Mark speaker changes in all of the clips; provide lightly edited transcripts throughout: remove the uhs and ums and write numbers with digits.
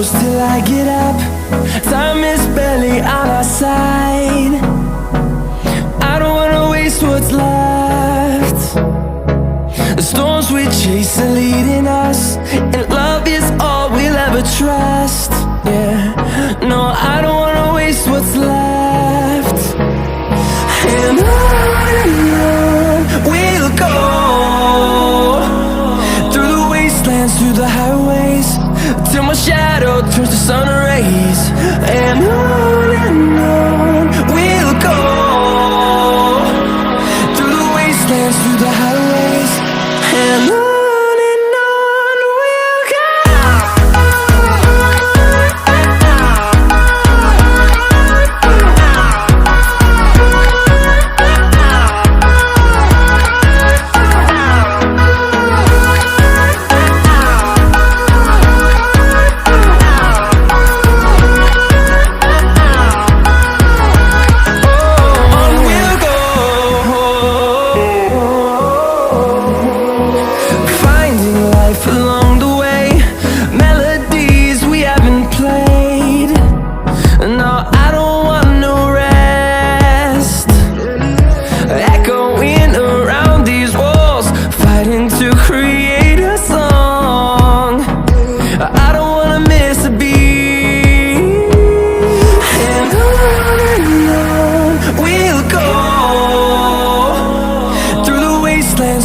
Speaker 1: close till I get up. Time is barely on our side. I don't wanna waste what's left. The storms we chase are leading us, and love is all we'll ever trust. Yeah, no, I don't wanna waste what's left. And on we'll go, through the wastelands, through the highways, till my shadow turns to sun rays. And on we'll go, through the wastelands, through the highways, and on we'll go.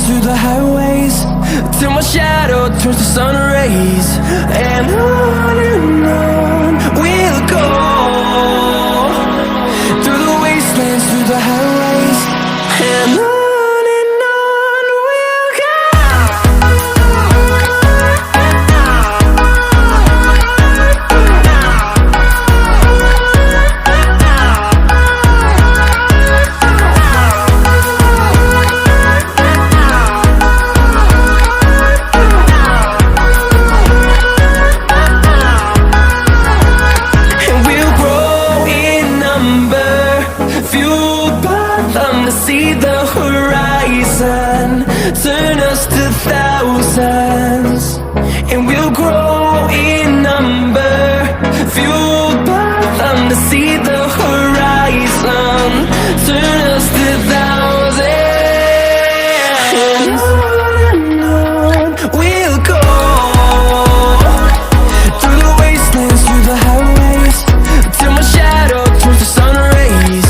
Speaker 1: Through the highways, till my shadow turns to sun rays. And on we'll go, through the wastelands, through the highways, and on we'll go. See the horizon, turn us to thousands, and we'll grow in number, fueled by them. To see the horizon, turn us to thousands, and on we'll go, through the wastelands, through the highways, till my shadow turns to sun rays.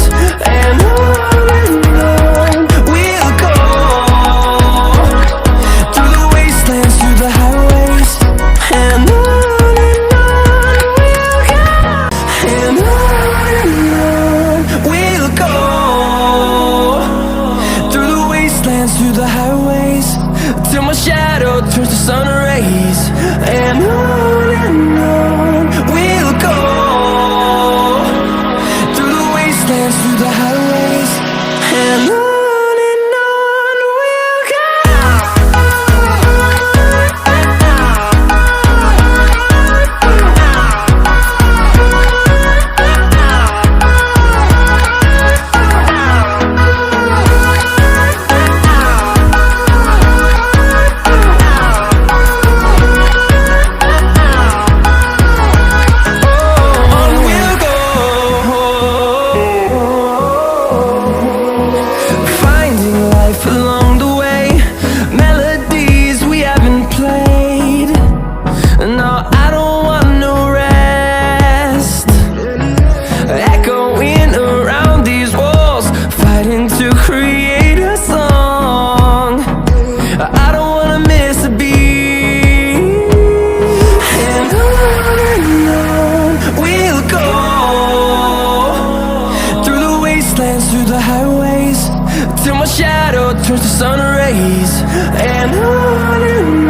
Speaker 1: And through the highways, till my shadow turns to sun rays. And on we'll go, through the wastelands, through the highways, and on. Along the way, melodies we haven't played. No, I don't want no rest. Echoing around these walls, fighting to create a song. I don't wanna miss a beat. And on we'll go, through the wastelands, through the highways, till my shadow turns to sun rays. And on